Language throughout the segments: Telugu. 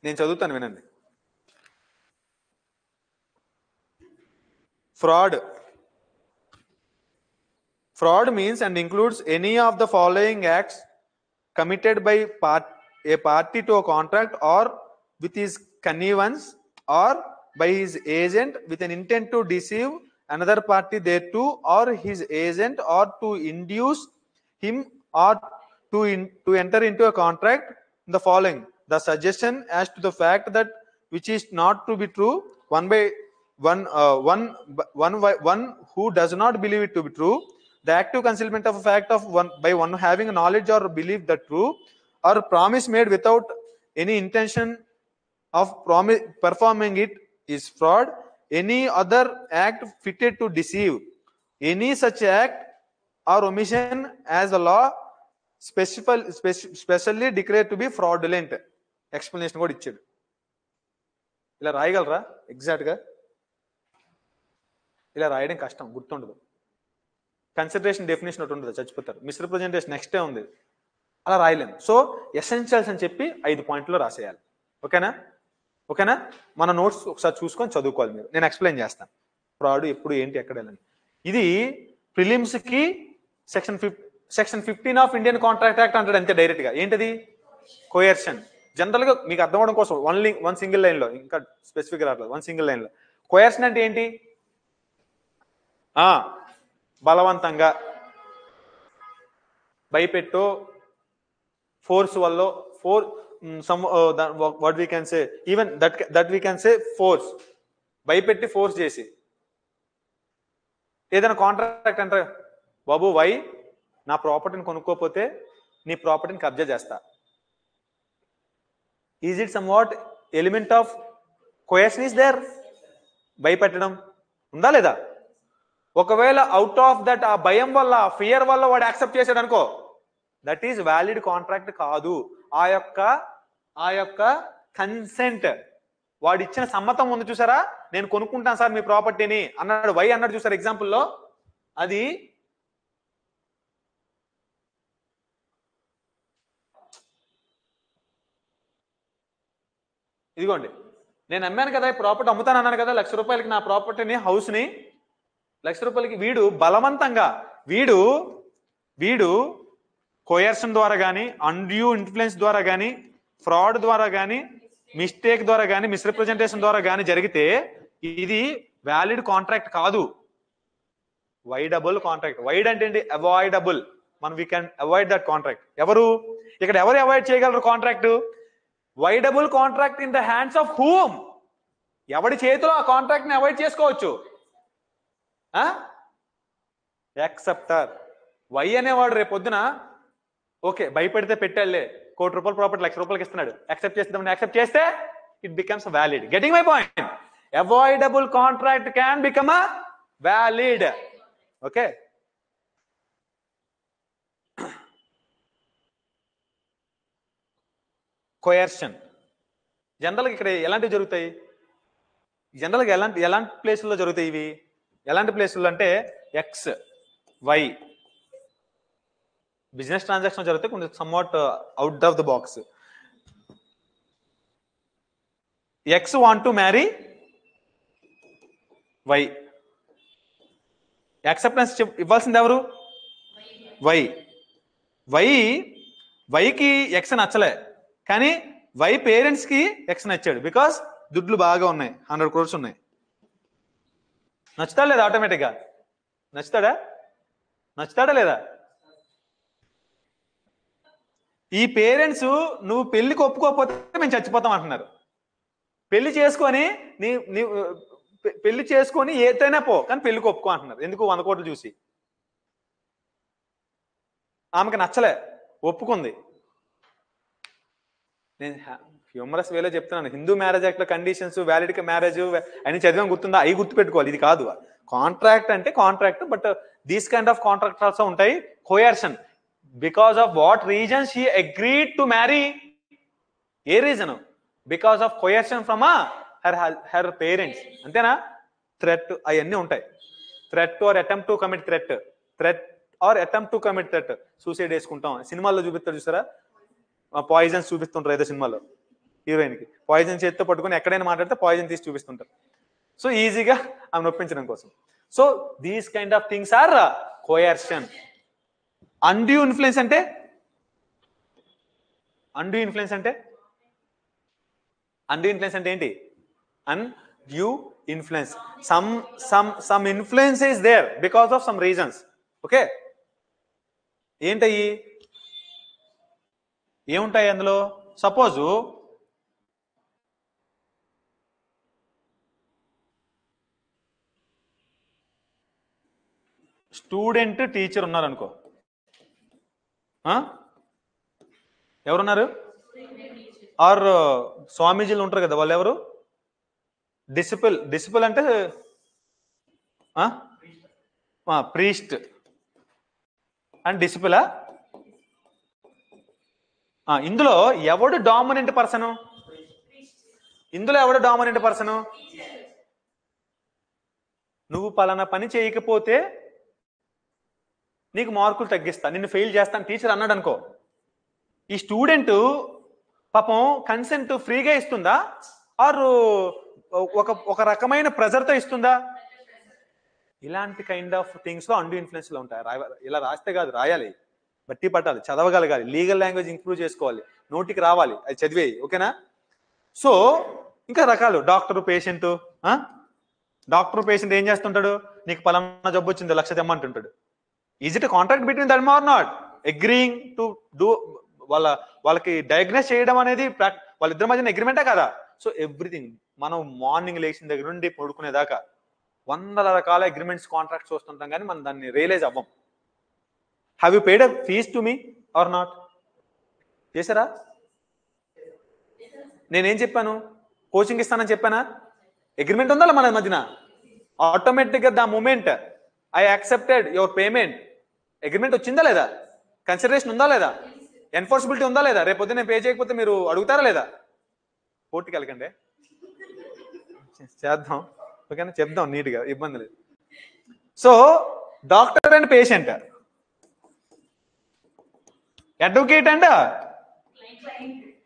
నేను చదువుతాను వినండి. Fraud means and includes any of the following acts committed by a party to a contract or with his connivance or by his agent with an intent to deceive another party thereto, or his agent, or to induce him or to enter into a contract the following: the suggestion as to the fact that which is not to be true, one who does not believe it to be true, the active concealment of a fact of one by one having knowledge or belief that true, or promise made without any intention of performing it is fraud. Any other act fitted to deceive, any such act or omission as the law specially declared to be fraudulent. Explanation కూడా ఇచ్చాడు. ఇలా రాయగలరా? ఎగ్జాక్ట్గా ఇలా రాయడం కష్టం, గుర్తుండదు. కన్సిడరేషన్ డెఫినేషన్ ఒకటి ఉండదు, చచ్చిపోతారు. మిస్రిప్రజెంటేషన్ నెక్స్టే ఉంది, అలా రాయలేము. సో ఎసెన్షియల్స్ అని చెప్పి 5 పాయింట్లో రాసేయాలి. ఓకేనా? మన నోట్స్ ఒకసారి చూసుకొని చదువుకోవాలి మీరు. నేను ఎక్స్ప్లెయిన్ చేస్తాను ఫ్రాడ్ ఎప్పుడు ఏంటి ఎక్కడ వెళ్ళండి. ఇది ప్రిలిమ్స్కి section 15 of Indian contract act అంటాడు అంతే డైరెక్ట్గా. ఏంటది? కోయర్షన్. జనరల్గా మీకు అర్థం అవడం కోసం వన్ సింగిల్ లైన్లో, ఇంకా స్పెసిఫిక్ రావట్లేదు, వన్ సింగిల్ లైన్లో. కోయర్షన్ అంటే ఏంటి? బలవంతంగా, భయపెట్టో, ఫోర్స్ వల్ల, what we can say, even that we can say force, భయపెట్టి ఫోర్స్ చేసి ఏదైనా కాంట్రాక్ట్ అంటే, బాబు వై నా ప్రాపర్టీని కొనుక్కోపోతే నీ ప్రాపర్టీని కబ్జా చేస్తా. Is it some what element of coercion is there? భయపెట్టడం ఉందా లేదా? ఒకవేళ అవుట్ ఆఫ్ దట్, ఆ భయం వల్ల, ఆ ఫియర్ వల్ల వాడు యాక్సెప్ట్ చేశాడు అనుకో, దట్ ఈజ్ వ్యాలిడ్ కాంట్రాక్ట్ కాదు. ఆ యొక్క కన్సెంట్, వాడు ఇచ్చిన సమ్మతం ఉంది చూసారా, నేను కొనుక్కుంటాను సార్ మీ ప్రాపర్టీని అన్నాడు, వై అన్నాడు చూసారు ఎగ్జాంపుల్లో, అది ఇదిగోండి నేను అమ్మాను కదా ప్రాపర్టీ, అమ్ముతాను అన్నాను కదా, ₹1,00,000 నా ప్రాపర్టీని, హౌస్ని ₹1,00,000 వీడు బలవంతంగా, వీడు కోయర్షన్ ద్వారా కానీ, అన్డ్యూ ఇన్ఫ్లుయెన్స్ ద్వారా కానీ, ఫ్రాడ్ ద్వారా కానీ, మిస్టేక్ ద్వారా కానీ, మిస్రిప్రజెంటేషన్ ద్వారా కానీ జరిగితే ఇది వ్యాలిడ్ కాంట్రాక్ట్ కాదు, వైడబుల్ కాంట్రాక్ట్. వైడ్ అంటే ఏంటి? అవాయిడబుల్. మనం we can avoid that contract. ఎవరు అవాయిడ్ చేయగలరు contract? Voidable contract in the hands of whom? ఎవడి చేతిలో ఆ కాంట్రాక్ట్ ని అవాయిడ్ చేసుకోవచ్చు? యాక్సెప్టర్. వై అనేవాడు రేపు పొద్దున ఓకే భయపెడితే పెట్టాడులే, ₹1,00,000 ప్రాపర్టీ ₹1,00,000 ఇస్తున్నాడు, యాక్సెప్ట్ చేస్తే it becomes valid. Getting my point? Avoidable contract can become a valid. Okay, coercion జనరల్గా ఇక్కడ ఎలాంటివి జరుగుతాయి? జనరల్గా ఎలాంటి ప్లేసుల్లో జరుగుతాయి ఇవి? ఎలాంటి ప్లేసుల్లో అంటే ఎక్స్ వై బిజినెస్ ట్రాన్సాక్షన్ జరిగితే కొంచెం somewhat out of the box. X want to marry Y, acceptance ఇవ్వాల్సింది ఎవరు? వైకి ఎక్స్ నచ్చలే, కానీ వై పేరెంట్స్ కి ఎక్స్ నచ్చాడు, బికాస్ దుడ్లు బాగా ఉన్నాయి, 100 crores ఉన్నాయి. నచ్చుతాడా లేదా? ఆటోమేటిక్గా నచ్చుతాడా లేదా? ఈ పేరెంట్స్ నువ్వు పెళ్లికి ఒప్పుకోకపోతే మేము చచ్చిపోతాం అంటున్నారు. పెళ్లి చేసుకొని ఏదైనా పో, కానీ పెళ్లికి ఒప్పుకో అంటున్నారు. ఎందుకు? 100 కోట్లు చూసి. ఆమెకు నచ్చలే, ఒప్పుకుంది. నేను హ్యూమరస్ వేలో చెప్తున్నాను. హిందూ మ్యారేజ్ యాక్ట్ లో కండిషన్స్, వ్యాలిడ్ మ్యారేజ్ అని చదివాం, గుర్తుందా? అవి గుర్తుపెట్టుకోవాలి. ఇది కాదు కాంట్రాక్ట్ అంటే contract, but these kind of contract also ఉంటాయి. Coercion, because of what reason she agreed to marry? ఏ reason? Because of coercion from her parents. అంతేనా? థ్రెట్ అవన్నీ ఉంటాయి. Threat or attempt to commit threat, suicide వేసుకుంటాం. సినిమాల్లో చూపిస్తారు చూసారా, పాయిజన్స్ చూపిస్తుంటారు ఏదో సినిమాలో, హీరోయిన్కి పాయిజన్ చేతితో పట్టుకొని ఎక్కడైనా మాట్లాడితే పాయిజన్ తీసి చూపిస్తుంటారు. సో ఈజీగా ఆమె నొప్పించడం కోసం. So these kind of things are coercion. Undue influence అంటే అన్డ్యూ ఇన్ఫ్లుయెన్స్ అంటే ఏంటి? Undue influence. Some influence is there because of some reasons. Okay? ఏంటయ్యి? ఏముంటాయి అందులో? సపోజు స్టూడెంట్ టీచర్ ఉన్నారనుకో. ఎవరున్నారు? ఆర్ స్వామీజీలు ఉంటారు కదా, వాళ్ళు ఎవరు? డిసిపుల్ అంటే ప్రీస్ట్ అండ్ డిసిపులా? ఇందులో ఎవడు డామినెంట్ పర్సను? నువ్వు పలానా పని చేయకపోతే నీకు మార్కులు తగ్గిస్తా, నిన్ను ఫెయిల్ చేస్తాను టీచర్ అన్నాడు అనుకో. ఈ స్టూడెంట్ పాపం కన్సెంట్ ఫ్రీగా ఇస్తుందా ఆర్ ఒక రకమైన ప్రెజర్తో ఇస్తుందా? ఇలాంటి కైండ్ ఆఫ్ థింగ్స్ లో అండ్యూ ఇన్ఫ్లుయెన్స్ లో ఉంటాయి. ఇలా రాస్తే కాదు, రాయాలి, బట్టి పట్టాలి, చదవగలగాలి, లీగల్ లాంగ్వేజ్ ఇంప్రూవ్ చేసుకోవాలి, నోటికి రావాలి, అది చదివేయి. ఓకేనా? సో ఇంకా రకాలు డాక్టర్ పేషెంట్ ఏం చేస్తుంటాడు? నీకు పలానా జబ్బు వచ్చింది, 1,00,000 తెమ్మంటుంటాడు. Is it contract between them or not? Agreeing to do వాళ్ళకి డయాగ్నోస్ చేయడం అనేది వాళ్ళిద్దరి మధ్యన అగ్రిమెంటే కదా. సో ఎవ్రీథింగ్ మనం మార్నింగ్ లేచిన దగ్గర నుండి పడుకునేదాకా 100 రకాల అగ్రిమెంట్స్, కాంట్రాక్ట్స్ వస్తుంటాం, కానీ మనం దాన్ని రియలైజ్ అవ్వం. Have you paid a fees to me or not? చేశారా? నేనేం చెప్పాను? కోచింగ్ ఇస్తానని చెప్పానా? అగ్రిమెంట్ ఉందా మన మధ్యన? ఆటోమేటిక్గా the moment I accepted your payment, agreement వచ్చిందా లేదా? కన్సిడరేషన్ ఉందా లేదా? ఎన్ఫోర్సబిలిటీ ఉందా లేదా? రేపు పొద్దున్న పే చేయకపోతే మీరు అడుగుతారా లేదా? కోర్టుకి వెళ్ళకండి, చేద్దాం. ఓకేనా? చెప్దాం నీట్గా, ఇబ్బంది లేదు. So doctor and patient, advocate and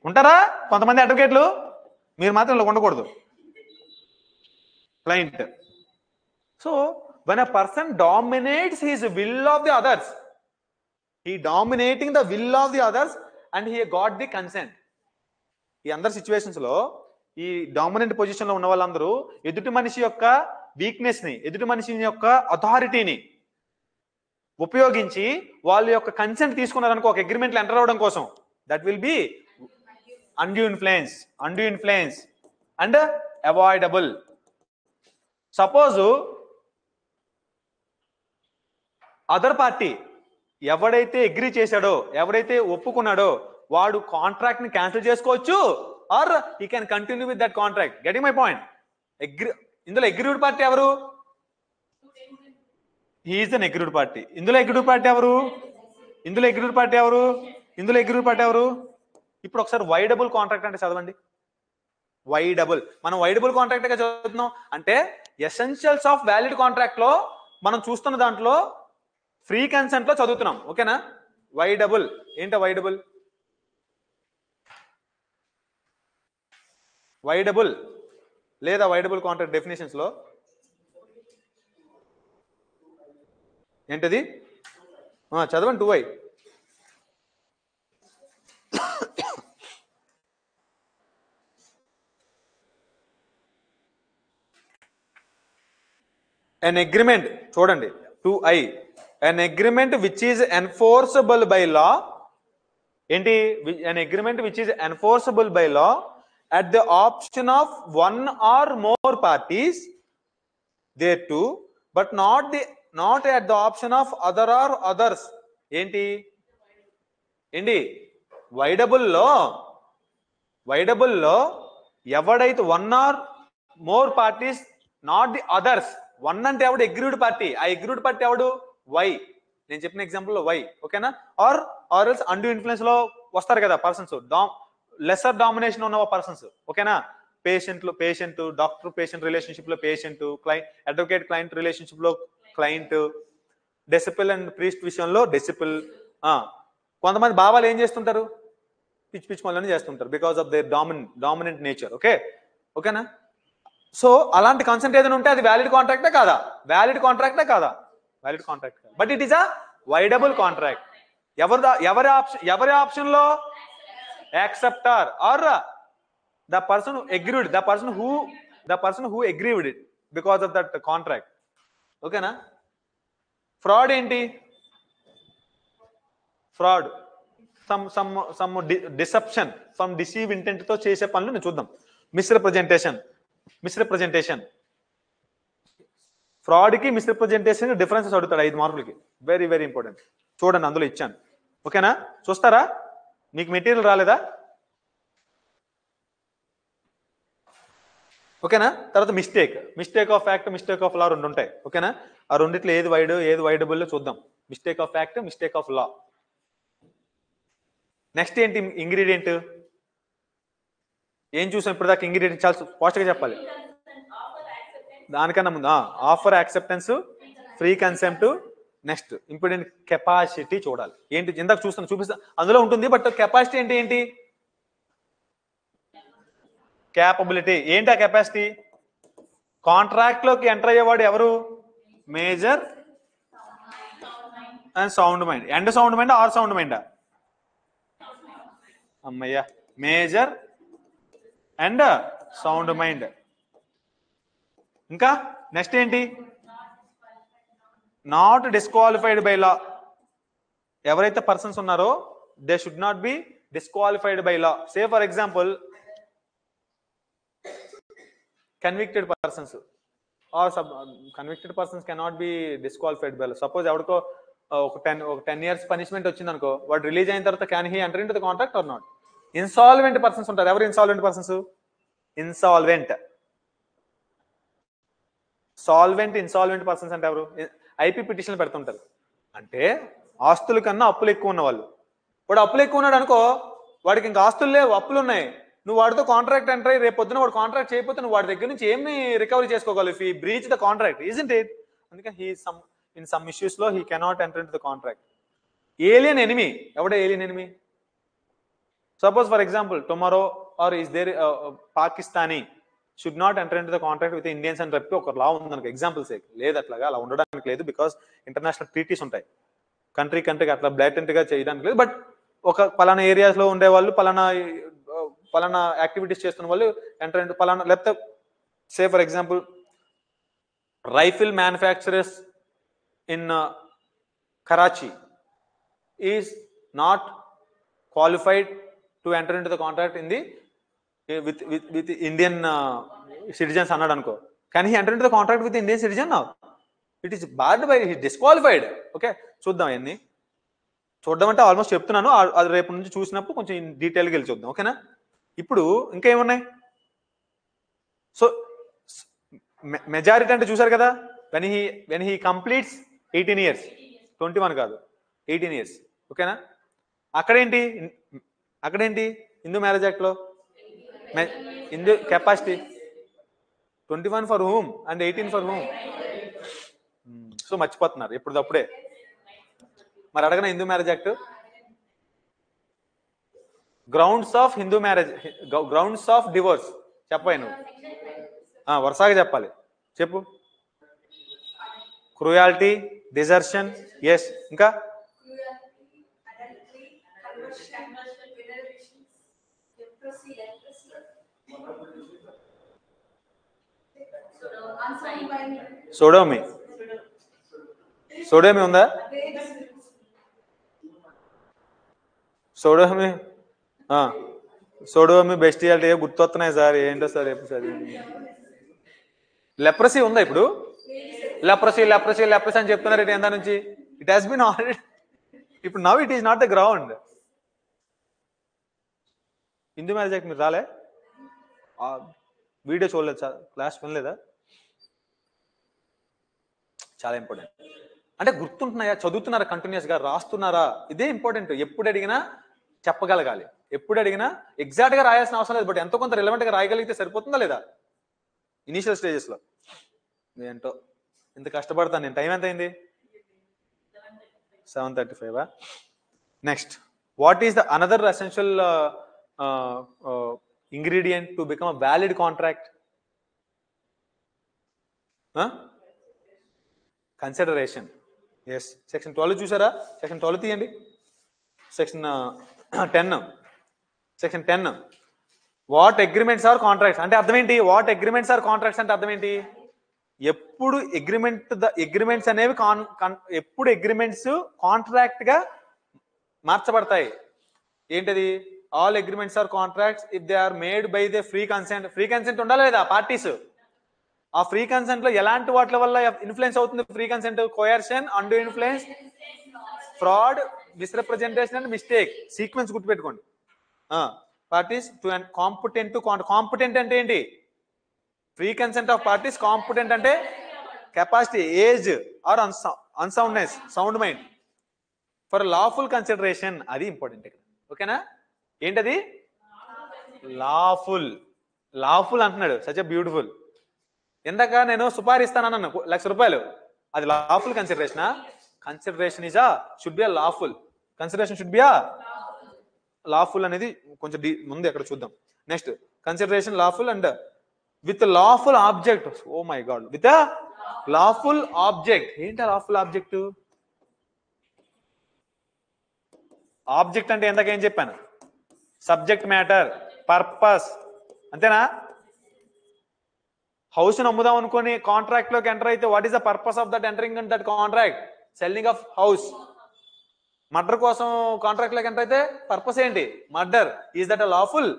ఉంటారా కొంతమంది అడ్వకేట్లు, మీరు మాత్రం ఇలా ఉండకూడదు. Client. So when a person dominates his will of the others, he dominating the will of the others and he got the consent. ఈ అందరి సిచ్యువేషన్స్ లో ఈ డామినెంట్ పొజిషన్ లో ఉన్న వాళ్ళందరూ ఎదుటి మనిషి యొక్క వీక్నెస్ ని, ఎదుటి మనిషి యొక్క అథారిటీని ఉపయోగించి వాళ్ళ యొక్క కన్సెంట్ తీసుకున్నారనుకో ఒక అగ్రిమెంట్ లో ఎంటర్ అవడం కోసం. That will be undue influence and avoidable. Suppose other party ఎవడైతే అగ్రీ చేశాడో, ఎవడైతే ఒప్పుకున్నాడో వాడు కాంట్రాక్ట్ ని క్యాన్సిల్ చేసుకోవచ్చు, or he can continue with that contract. Getting my point? ఇందులో అగ్రీడ్ పార్టీ ఎవరు? He is an agreed party. ఇందులో అగ్రీడ్ పార్టీ ఎవరు? ఇప్పుడు ఒకసారి వైడబుల్ కాంట్రాక్ట్ అంటే చదవండి. మనం వైడబుల్ కాంట్రాక్ట్ గా చదువుతున్నాం అంటే ఎసెన్షియల్స్ ఆఫ్ వ్యాలిడ్ కాంట్రాక్ట్ లో మనం చూస్తున్న దాంట్లో ఫ్రీ కన్సెంట్ లో చదువుతున్నాం. ఓకేనా? వైడబుల్ ఏంటో? వైడబుల్ లేదా వైడబుల్ కాంట్రాక్ట్ డెఫినేషన్స్ లో ఏంటది? చదవండి. 2i. an agreement, చూడండి 2i, an agreement which is enforceable by law. ఏంటి? an agreement which is enforceable by law at the option of one or more parties thereto, but not at the option of other or others. ఏంటి? వైడబుల్ లో ఎవడైతే one or more parties, not the others. One అంటే ఎవడు? Agreed party. ఆ అగ్రీడ్ పార్టీ ఎవడు? వై. నేను చెప్పిన ఎగ్జాంపుల్ లో వై. ఓకేనా? ఆర్ ఎల్స్ అండ్యూ ఇన్ఫ్లుయెన్స్ లో వస్తారు కదా పర్సన్స్, లెసర్ డామినేషన్ ఉన్న పర్సన్స్. ఓకేనా? పేషెంట్ డాక్టర్ పేషెంట్ రిలేషన్షిప్ లో పేషెంట్, అడ్వకేట్ క్లయింట్ రిలేషన్షిప్ లో క్లయింట్, డెసిపుల్ అండ్ ప్రీస్ట్ విషయంలో డెసిపుల్. కొంతమంది బాబాలు ఏం చేస్తుంటారు? పిచ్చి పిచ్చి పనులన్నీ చేస్తుంటారు because of their dominant nature. ఓకేనా? సో అలాంటి కన్సెంట్ ఏదైనా ఉంటే అది వ్యాలిడ్ కాంట్రాక్టే కాదా? వ్యాలిడ్ కాంట్రాక్టే కాదా? Valid contract. But it is a voidable contract. ఎవరి ఆప్షన్ లో? Acceptor or the person who agreed, the person who agreed it because of that contract. ఓకేనా? ఫ్రాడ్ ఏంటి? Fraud some deception, some deceive intent తో చేసే పనులు నేను చూద్దాం. మిస్రిప్రజెంటేషన్. ఫ్రాడ్ కి మిస్రిప్రజెంటేషన్ డిఫరెన్సెస్ అడుగుతాడు 5 మార్కులకి. Very very important. చూడండి, అందులో ఇచ్చాను. ఓకేనా? చూస్తారా? మీకు మెటీరియల్ రాలేదా? ఓకేనా? తర్వాత mistake of fact, mistake of law 2 ఉంటాయి. ఓకేనా? ఆ రెండిట్లో ఏది వైడ్, ఏది వైడబుల్ చూద్దాం. Mistake of fact, mistake of law. Next ఏంటి? ఇంగ్రీడియంట్. ఏం చూసాం ఇప్పుడు దాకా? ఇంగ్రీడియంట్ చాలా ఫాస్ట్గా చెప్పాలి. దానికన్నా ముందు offer, acceptance, free consent. Next important capacity చూడాలి. ఏంటి? ఇందాక చూపిస్తా, అందులో ఉంటుంది. బట్ కెపాసిటీ అంటే ఏంటి? క్యాపబిలిటీ. ఏంటి ఆ కెపాసిటీ? కాంట్రాక్ట్ లోకి ఎంటర్ అయ్యేవాడు ఎవరు? Major and sound mind. And sound mind or sound మైండా? అమ్మయ్యా, మేజర్ అండ్ సౌండ్ మైండ్. ఇంకా నెక్స్ట్ ఏంటి? Not disqualified by law. ఎవరైతే పర్సన్స్ ఉన్నారో they should not be disqualified by law. Say for example convicted persons or convicted persons cannot be disqualified by law. Suppose ఎవరికో ఒక 10 years పనిష్మెంట్ వచ్చింది అనుకో, వాడు రిలీజ్ అయిన తర్వాత can he enter in to the contract are not? Insolvent persons ఉంటారు. ఎవరు ఇన్సాల్వెంట్ పర్సన్స్? ఇన్సాల్వెంట్ పర్సన్స్ అంటే ఎవరు? ఐపీ పిటిషన్ పెడుతుంటారు. అంటే ఆస్తుల కన్నా అప్పులు ఎక్కువ ఉన్న వాళ్ళు. వాడు అప్పులు ఎక్కువ ఉన్నాడు అనుకో, వాడికి ఇంకా ఆస్తులు లేవు, అప్పులు ఉన్నాయి. నువ్వు వాడితో కాంట్రాక్ట్ ఎంటర్ అయ్యి రేపు పొద్దున వాడు కాంట్రాక్ట్ చేయకపోతే నువ్వు వాడి దగ్గర నుంచి ఏమి రికవరీ చేసుకోగలవు? If he breach the contract, isn't it? అందుకని ఇన్ సమ్ ఇష్యూస్ లో he cannot enter in to the contract. Alien enemy. ఎవడే alien enemy? Suppose for example tomorrow or is there Pakistani should not enter in to the contract with Indians అని చెప్పి ఒక లా ఉందనుకో, ఎగ్జాంపుల్ సేక్. లేదు, అట్లాగా అలా ఉండడానికి లేదు. బికాస్ ఇంటర్నేషనల్ ట్రీటీస్ ఉంటాయి. కంట్రీకి అట్లా బ్లాటెంట్ గా చేయడానికి లేదు. బట్ ఒక పలానా ఏరియాస్ లో ఉండే వాళ్ళు పలానా యాక్టివిటీస్ చేస్తున్న వాళ్ళు ఎంటర్ ఇంటూ పలానా, లేకపోతే సే for example rifle manufacturers in Karachi is not qualified to enter in to the contract in the with Indian citizens అన్నాడు అనుకో, కానీ he enter in to the contract with Indian citizen now it is board by he disqualified. Okay, చూద్దాం అవన్నీ. చూడడం అంటే ఆల్మోస్ట్ చెప్తున్నాను, అది రేపు నుంచి చూసినప్పుడు కొంచెం డీటెయిల్గా వెళ్ళి చూద్దాం. ఓకేనా? ఇప్పుడు ఇంకా ఏమున్నాయి? సో మెజారిటీ అంటే చూసారు కదా, వెన్ హీ కంప్లీట్స్ 18 years, 21 కాదు 18 years. ఓకేనా? అక్కడేంటి హిందూ మ్యారేజ్ యాక్ట్ లో Hindu capacity 21 for whom and 18 for whom. So మర్చిపోతున్నారు ఎప్పుడప్పుడే. మరి అడగన Hindu marriage act grounds of Hindu marriage, grounds of divorce చెప్పాయి నువ్వు. వరుసగా చెప్పాలి. చెప్పు. Cruelty, desertion, yes. ఇంకా సోడోమి ఉందా? సోడోమి బెస్టియాలిటీ గుర్తొస్తున్నాయి సార్. ఏంటో సార్ ఎప్పుడు సార్? లెప్రసీ ఉందా ఇప్పుడు? లెప్రసీ అని చెప్తున్నారు ఇటు ఎంత నుంచి. It has been already. ఇప్పుడు now it is not the ground. Hindu marriage act మీరు రాలే? వీడియో చూడలేదు సార్, క్లాస్ వినలేదా? చాలా ఇంపార్టెంట్. అంటే గుర్తుంటున్నాయా? చదువుతున్నారా? కంటిన్యూస్ గా రాస్తున్నారా? ఇదే ఇంపార్టెంట్. ఎప్పుడు అడిగినా చెప్పగలగాలి. ఎప్పుడు అడిగినా ఎగ్జాక్ట్ గా రాయాల్సిన అవసరం లేదు, బట్ ఎంతో కొంత రిలవెంట్ గా రాయగలిగితే సరిపోతుందా లేదా? ఇనీషియల్ స్టేజెస్ లో ఏంటో ఇంత కష్టపడతాను నేను. టైం ఎంత అయింది? 7:35. Next, what is the another essential ingredient to become a valid contract? Consideration. Yes. Section 12 చూసారా? Section 12 తీయండి. Section 10. Section 10. What agreements are contracts అంటే అర్థం ఏంటి? వాట్ అగ్రిమెంట్స్ ఆర్ కాంట్రాక్ట్స్ అంటే అర్థం ఏంటి? ఎప్పుడు అగ్రిమెంట్స్ అనేవి ఎప్పుడు అగ్రిమెంట్స్ కాంట్రాక్ట్ గా మార్చబడతాయి. ఏంటది? All agreements are contracts if they are made by the free consent. Free consent ఉండాలి లేదా పార్టీస్? ఆ ఫ్రీ కన్సెంట్ లో ఎలాంటి వాటి వల్ల ఇన్ఫ్లుయెన్స్ అవుతుంది free consent? Coercion, undue influence, fraud, misrepresentation and mistake. Sequence గుర్తుపెట్టుకోండి. Parties to and competent to competent అంటే ఏంటి? Free consent of parties. Competent అంటే capacity, age or unsoundness, sound mind for lawful consideration. అది ఇంపార్టెంట్ ఇక్కడ. ఓకేనా? ఏంటది? లాఫుల్. లాఫుల్ అంటున్నాడు. Such a beautiful. ఎందాక నేను సుపారీ ఇస్తానన్నాను ₹1,00,000. అది లాఫుల్ కన్సిడరేషనా? Consideration is should be lawful. Consideration should be lawful అనేది కొంచెం ముందు ఎక్కడ చూద్దాం. Next consideration lawful and with lawful object. Oh my God, with lawful object. ఏంటి లాఫుల్ ఆబ్జెక్ట్? ఆబ్జెక్ట్ అంటే ఎందాక ఏం చెప్పాను? Subject matter, purpose. అంతేనా? హౌస్ ని అమ్ముదాం అనుకుని కాంట్రాక్ట్ లోకి ఎంటర్ అయితే what is the purpose of that entering in that contract? Selling of house. Murder కోసం కాంట్రాక్ట్ లోకి ఎంటర్ అయితే పర్పస్ ఏంటి? Murder. Is that a lawful?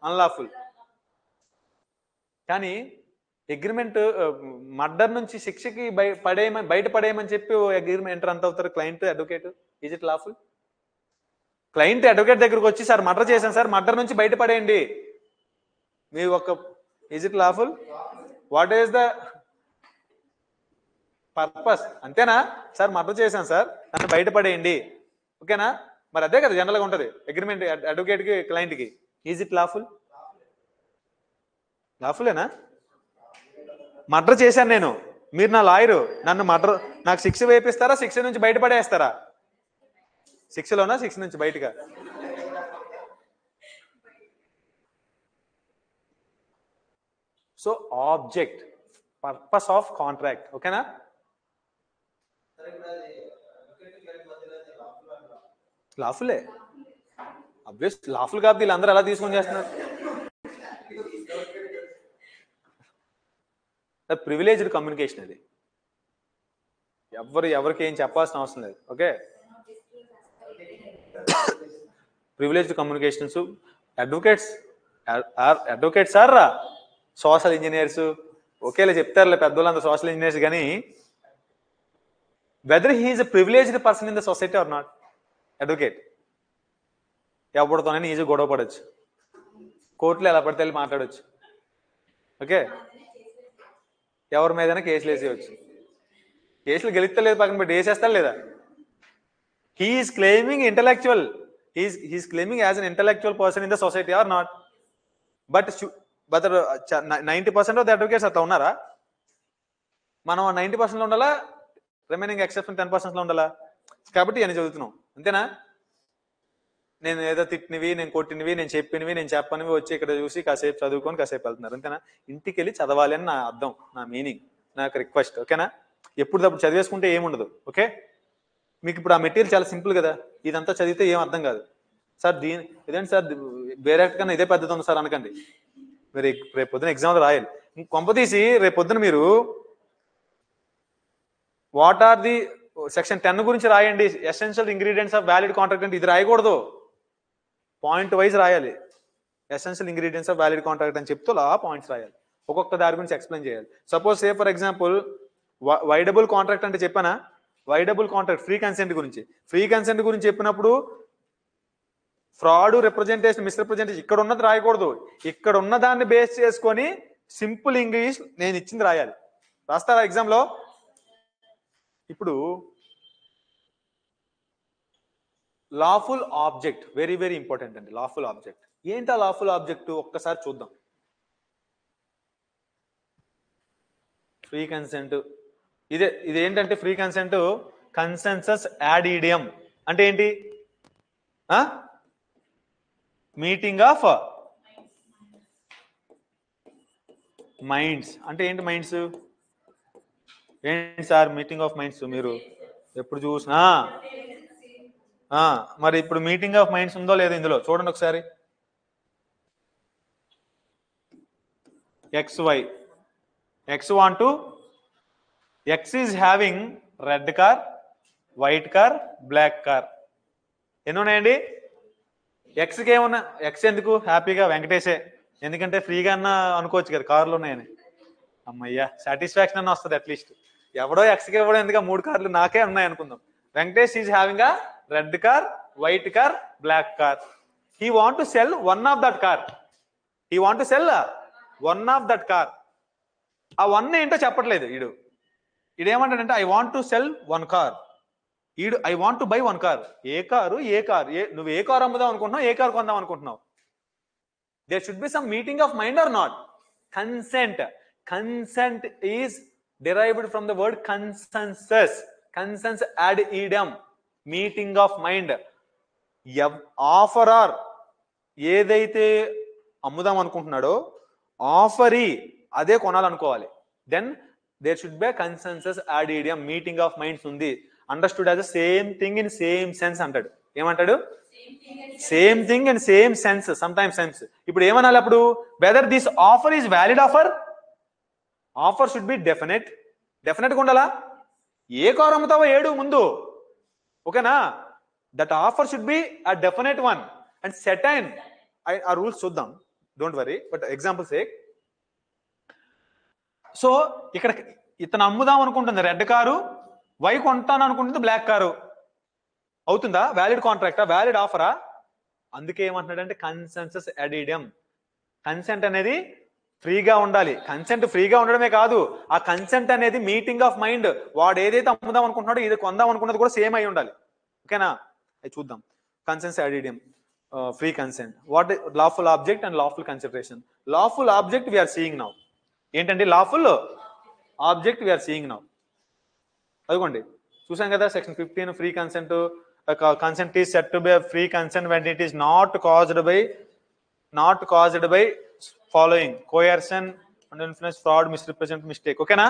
Unlawful. కానీ అగ్రిమెంట్ మర్డర్ నుంచి శిక్షకి బయట పడేయమని చెప్పి అగ్రిమెంట్ ఎంటర్ అంత అవుతారు client, advocate. Is it lawful? Client advocate దగ్గరకు వచ్చి సార్ మర్డర్ చేశాను సార్, మర్డర్ నుంచి బయటపడేయండి, మీ ఒక is it lawful? What is the purpose? అంతేనా? సార్ మర్డర్ చేశాను సార్, నన్ను బయటపడేయండి. ఓకేనా? మరి అదే కదా జనరల్గా ఉంటుంది అగ్రిమెంట్ అడ్వకేట్ కి క్లయింట్ కి. Is it lawful? లాఫులేనా? మర్డర్ చేశాను నేను, మీరు నా లాయరు, నన్ను నాకు శిక్ష వేపిస్తారా, శిక్ష నుంచి బయటపడేస్తారా? శిక్షలోనా, శిక్ష నుంచి బయటగా? So object, purpose of contract. ఓకేనా? లాఫులే. అబ్వియస్ లాఫుల్ కాబట్టి వీళ్ళందరూ ఎలా తీసుకొని చేస్తున్నారు? Privileged communication. అది ఎవరికి ఏం చెప్పాల్సిన అవసరం లేదు. Okay? Privileged communications. Advocates are social engineers. ఒకేలా చెప్తారులే పెద్దోళ్ళంతా సోషల్ ఇంజనీర్స్, కానీ whether he is a privileged person in the society or not. అడ్వకేట్ ఎవరితోనైనా ఈజీ గొడవ పడవచ్చు, కోర్టులో ఎలా పడితే వెళ్ళి మాట్లాడవచ్చు. ఓకే? ఎవరి మీదైనా కేసులు వేసేయచ్చు. కేసులు గెలుస్తలేదు పక్కన పెట్టి వేసేస్తా లేదా? He's claiming intellectual, he's claiming as an intellectual person in the society or not. But 90% of the advocates అట్లా ఉన్నారా? మనం 90% లో ఉండాలా, రిమైనింగ్ ఎక్సెప్షన్ 10% లో ఉండాలా? కాబట్టి అని చదువుతున్నాం. అంతేనా? నేను ఏదో తిట్టినవి, నేను కొట్టినవి, నేను చెప్పినవి, నేను చెప్పనివి వచ్చి ఇక్కడ చూసి కాసేపు చదువుకొని కాసేపు వెళ్తున్నారు. అంతేనా? ఇంటికి వెళ్ళి చదవాలి అని నా అర్థం, నా మీనింగ్, నాకు రిక్వెస్ట్. ఓకేనా? ఎప్పుడప్పుడు చదివేసుకుంటే ఏముండదు. ఓకే? మీకు ఇప్పుడు ఆ మెటీరియల్ చాలా సింపుల్ కదా, ఇదంతా చదివితే ఏం అర్థం కాదు. సార్ ఇదేంటి సార్ వేరే కన్నా ఇదే పద్ధతి ఉంది సార్ అనకండి. మీరు రేపు పొద్దున ఎగ్జామ్లో రాయాలి. కొంపతీసి రేపు పొద్దున మీరు వాట్ ఆర్ ది సెక్షన్ 10 గురించి రాయండి, essential ingredients of valid contract అంటే ఇది రాయకూడదు, పాయింట్ వైజ్ రాయాలి. Essential ingredients of valid contract అని చెప్తూ ఆ పాయింట్స్ రాయాలి, ఒక్కొక్క దాని గురించి ఎక్స్ప్లెయిన్ చేయాలి. Suppose say for example voidable contract అంటే చెప్పానా? వైడబుల్ కాంట్రాక్ట్ ఫ్రీ కన్సెంట్ గురించి. ఫ్రీ కన్సెంట్ గురించి చెప్పినప్పుడు ఫ్రాడ్, రిప్రజెంటేషన్, మిస్రిప్రజెంటేషన్ ఇక్కడ ఉన్నది రాయకూడదు, ఇక్కడ ఉన్న దాన్ని బేస్ చేసుకొని సింపుల్ ఇంగ్లీష్ నేను ఇచ్చింది రాయాలి. రాస్తారా ఎగ్జామ్లో? ఇప్పుడు lawful object very very important అండి. లాఫుల్ ఆబ్జెక్ట్ ఏంటా? లాఫుల్ ఆబ్జెక్ట్ ఒక్కసారి చూద్దాం. ఫ్రీ కన్సెంట్ ఇదేంటంటే ఫ్రీ కన్సెంట్ కన్సెన్సస్ యాడ్ ఈడియం అంటే ఏంటి? మీటింగ్ ఆఫ్ మైండ్స్ అంటే ఏంటి మైండ్స్? ఏంటి సార్ మీటింగ్ ఆఫ్ మైండ్స్? మీరు ఎప్పుడు చూసినా మరి ఇప్పుడు మీటింగ్ ఆఫ్ మైండ్స్ ఉందో లేదో ఇందులో చూడండి ఒకసారి. XY. X want to, X is having red car, white car, black car. ఎన్ని ఉన్నాయండి? ఎక్స్కి ఏమన్నా, ఎక్స్ ఎందుకు? హ్యాపీగా వెంకటేశే, ఎందుకంటే ఫ్రీగా అన్న అనుకోవచ్చు కదా కార్లు ఉన్నాయని. అమ్మయ్యా సాటిస్ఫాక్షన్ అన్న వస్తుంది అట్లీస్ట్. ఎవడో ఎక్స్కి ఇవ్వడం ఎందుకు, 3 కార్లు నాకే ఉన్నాయి అనుకుందాం. Venkatesh is having a red car, white car, black car. He want to sell one of that car. He want to sell one of that car. ఆ వన్ ఏంటో చెప్పట్లేదు ఈడు. ఈడేమంటాడంటే I want to sell one car. ఈడు I want to buy one car. ఏ కారు? నువ్వు ఏ కారు అమ్ముదాం అనుకుంటున్నావు, ఏ కారు కొందాం అనుకుంటున్నావు? There should be some meeting of mind or not? Consent. Consent is derived from the word consensus. Consensus ad idem, meeting of mind. Offeror ఏదైతే అమ్ముదాం అనుకుంటున్నాడో ఆఫరీ అదే కొనాలనుకోవాలి. Then there should be consensus ad idem, meeting of minds ఉంది. Understood as same thing in same sense అంటాడు. ఏమంటాడు? Same thing in same sense, some times sense. ఇప్పుడు ఏమనాలి అప్పుడు? Whether this offer is valid offer. Offer should be definite. డెఫినెట్గా ఉండాలా? ఏ కారు అమ్ముతావో ఏడు ముందు, ఓకేనా? That offer should be a definite one and certain. ఆ రూల్స్ చూద్దాం, don't worry, but example sake. So ఇక్కడ ఇతను అమ్ముదాం అనుకుంటుంది రెడ్ కారు, వై కొంటాను అనుకుంటుంది బ్లాక్ కారు. అవుతుందా? వ్యాలిడ్ కాంట్రాక్టా? వ్యాలిడ్ ఆఫరా? అందుకే ఏమంటున్నాడంటే కన్సెన్సస్ ad idem. కన్సెంట్ అనేది ఫ్రీగా ఉండాలి. కన్సెంట్ ఫ్రీగా ఉండడమే కాదు, ఆ కన్సెంట్ అనేది మీటింగ్ ఆఫ్ మైండ్. వాడు ఏదైతే అమ్ముదాం అనుకుంటున్నాడో ఇది కొందాం అనుకున్నది కూడా సేమ్ అయి ఉండాలి, ఓకేనా? అది చూద్దాం. Consensus ad idem, free consent. What lawful object and lawful consideration. Lawful object we are seeing now. ఏంటండి lawful object we are seeing now? అదిగోండి చూసాం కదా, section 15 free consent. Consent is set to be free consent when it is not caused by following: coercion, influence, fraud, misrepresent, mistake. ఓకేనా?